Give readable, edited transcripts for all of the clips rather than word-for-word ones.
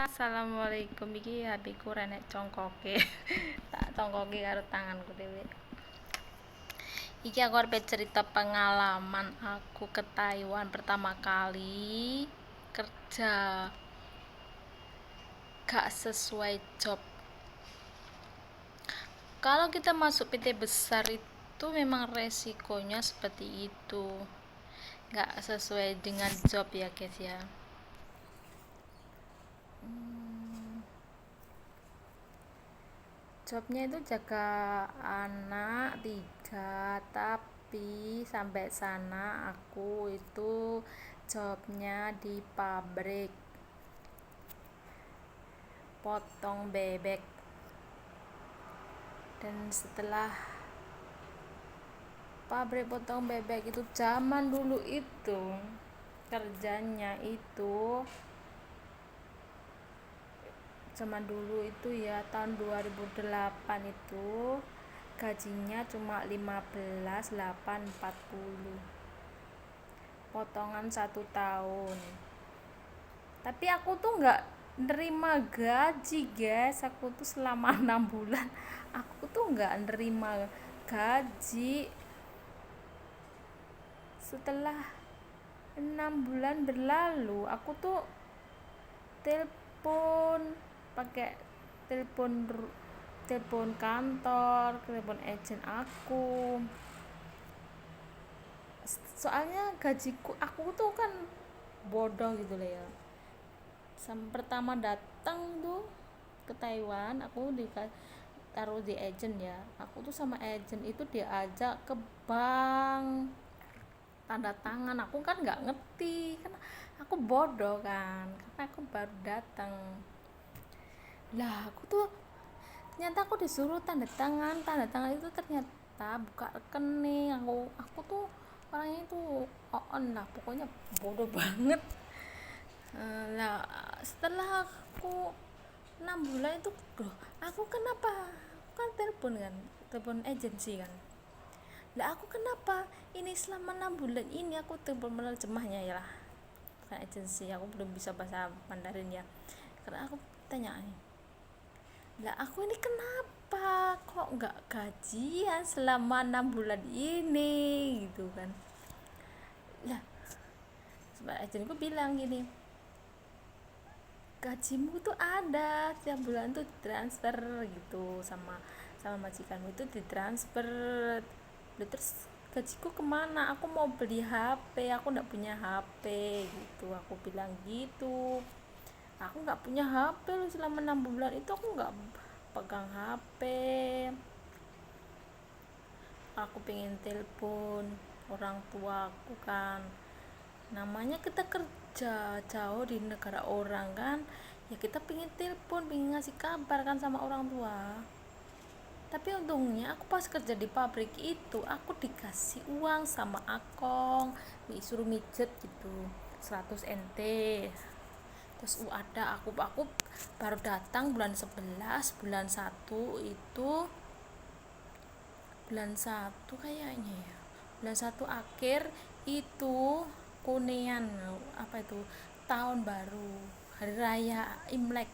Assalamualaikum, iki HP ku renek congkoke. Tak congkoke karo tanganku dhewe. Iki aku arep cerita pengalaman aku ke Taiwan pertama kali kerja gak sesuai job. Kalau kita masuk PT besar itu memang resikonya seperti itu. Gak sesuai dengan job ya guys ya. Jobnya itu jaga anak 3, tapi sampai sana aku itu jobnya di pabrik potong bebek. Dan setelah pabrik potong bebek itu zaman dulu itu kerjanya itu zaman dulu itu ya tahun 2008 itu gajinya cuma 15.840 potongan 1 tahun. Tapi aku tuh nggak nerima gaji guys, aku tuh selama 6 bulan aku tuh nggak nerima gaji. Setelah 6 bulan berlalu aku tuh telepon pakai telepon kantor, telepon agent aku, soalnya gajiku aku tuh kan bodoh gitu lah ya. Pertama datang tuh ke Taiwan aku taruh di agent ya, aku tuh sama agent itu diajak ke bank tanda tangan. Aku kan nggak ngerti kan, aku bodoh kan karena aku baru datang lah. Aku tuh ternyata aku disuruh tanda tangan itu ternyata buka rekening. Aku tuh orangnya itu on lah, pokoknya bodoh banget. Lah setelah aku 6 bulan itu, aku kenapa, aku kan telepon agensi kan. Lah aku kenapa ini selama 6 bulan ini aku telepon menerjemahnya ya lah, bukan agensi, aku belum bisa bahasa Mandarin ya. Karena aku tanya nih, lah aku ini kenapa kok nggak gajian selama 6 bulan ini gitu kan. Lah sebab agenku bilang gini, gajimu tuh ada tiap bulan tuh transfer gitu sama majikanmu itu ditransfer. Terus gajiku kemana, aku mau beli HP, aku nggak punya HP gitu. Aku bilang gitu, aku nggak punya HP loh selama 6 bulan itu, aku nggak pegang HP. Aku pengen telepon orang tua aku kan, namanya kita kerja jauh di negara orang kan ya, kita pengen telepon, pengen ngasih kabar kan sama orang tua. Tapi untungnya aku pas kerja di pabrik itu aku dikasih uang sama akong, disuruh mijet gitu 100 NT. Terus ada aku baru datang bulan 11, bulan 1 kayaknya ya, bulan 1 akhir itu kunean, apa itu, tahun baru, hari raya Imlek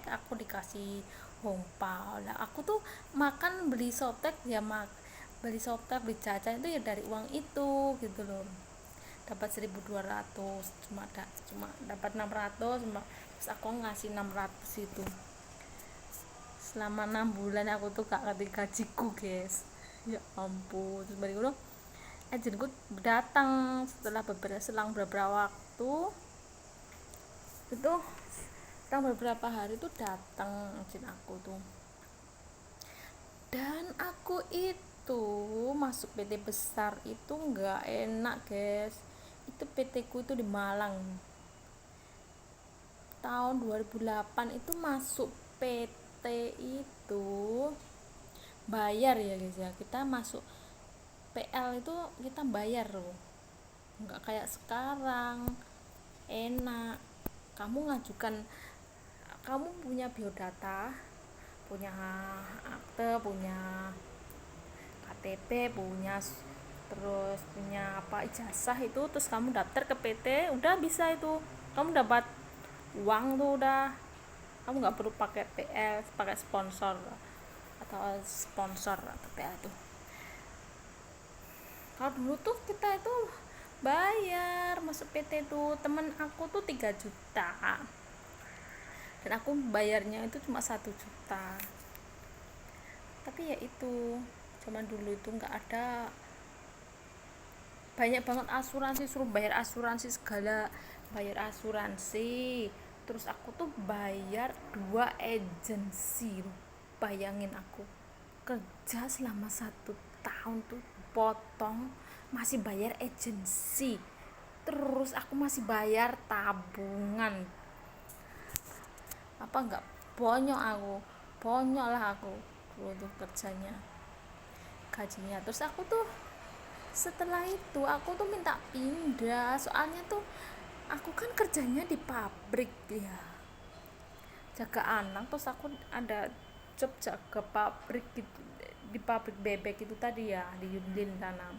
aku dikasih hongpao lah. Aku tuh makan beli sotek ya, beli sotek, beli jajan itu ya dari uang itu gitu loh. Dapat 1.200, cuma dapat 600, terus aku ngasih 600 itu. Selama 6 bulan aku tuh gak ngerti gajiku guys, ya ampun. Terus balik dulu agentku datang selang beberapa waktu itu, selang beberapa hari itu datang agent aku tuh. Dan aku itu masuk PT besar itu nggak enak guys. Itu PT ku itu di Malang, tahun 2008 itu masuk PT itu bayar ya guys ya, kita masuk PL itu kita bayar loh, nggak kayak sekarang enak. Kamu ngajukan, kamu punya biodata, punya akte, punya KTP, terus punya apa, ijazah itu, terus kamu daftar ke PT, udah bisa itu kamu dapat uang tuh udah, kamu nggak perlu pakai PL, pakai sponsor atau PL tuh. Kalau dulu tuh kita itu bayar masuk PT tuh, temen aku tuh 3 juta dan aku bayarnya itu cuma 1 juta. Tapi ya itu, zaman dulu itu nggak ada, banyak banget asuransi, suruh bayar asuransi segala, bayar asuransi. Terus aku tuh bayar 2 agensi, bayangin aku kerja selama 1 tahun tuh potong masih bayar agensi, terus aku masih bayar tabungan. Apa enggak bonyok lah aku dulu tuh kerjanya, gajinya. Terus aku tuh setelah itu aku tuh minta pindah, soalnya tuh aku kan kerjanya di pabrik ya, jaga anak. Terus aku ada job jaga pabrik gitu, di pabrik bebek itu tadi ya, di Yunlin sana.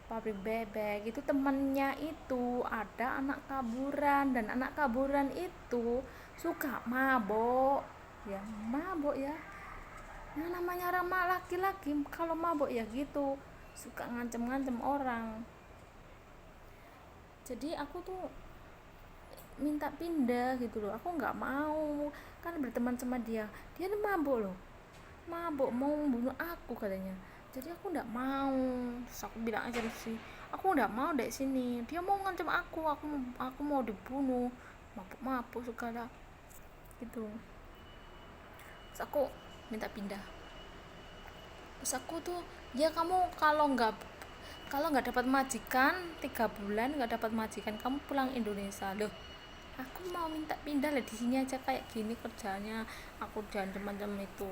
Pabrik bebek itu temennya itu ada anak kaburan, dan anak kaburan itu suka mabok ya, yang namanya ramah laki-laki kalau mabok ya gitu, suka ngancem-ngancem orang. Jadi aku tuh minta pindah gitu loh, aku nggak mau kan berteman sama dia tuh mabok loh, mabok mau membunuh aku katanya. Jadi aku nggak mau. Terus aku bilang aja sih, aku nggak mau dek sini, dia mau ngancam aku mau dibunuh, mabuk segala gitu. Terus aku minta pindah. Terus aku tuh, ya kamu kalau nggak dapat majikan 3 bulan, nggak dapat majikan kamu pulang Indonesia. Loh, aku mau minta pindah lah, di sini aja kayak gini kerjanya, aku jangan teman-teman itu.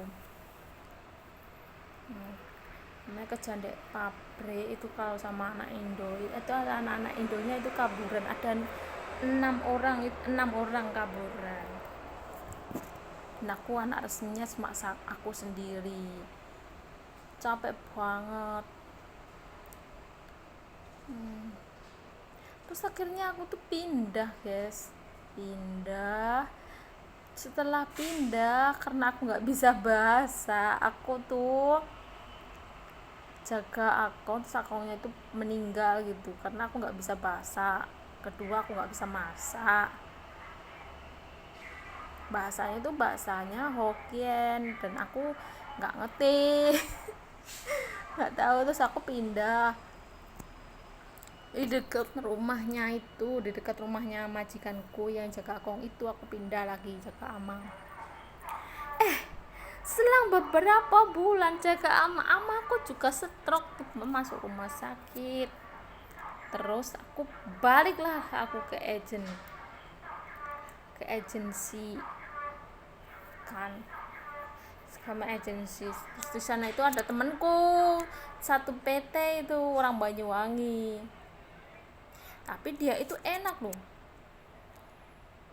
Mereka kerja di pabrik itu, kalau sama anak Indo itu ada anak-anak Indonya itu kaburan, ada 6 orang kaburan. Nah, aku anak resminya cuma aku sendiri, capek banget. Terus akhirnya aku tuh pindah guys, pindah. Setelah pindah, karena aku nggak bisa bahasa, aku tuh jaga akun, terus akunnya itu meninggal gitu karena aku nggak bisa bahasa. Kedua, aku nggak bisa masak, bahasanya itu bahasanya Hokkien dan aku nggak ngerti. Nggak tahu. Terus aku pindah di dekat rumahnya majikanku yang jaga akun itu, aku pindah lagi jaga ama. Selang beberapa bulan jaga ama aku juga stroke, masuk rumah sakit. Terus aku baliklah aku ke agensi kan, sama agensi. Terus di sana itu ada temenku satu PT itu, orang Banyuwangi, tapi dia itu enak loh,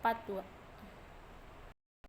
42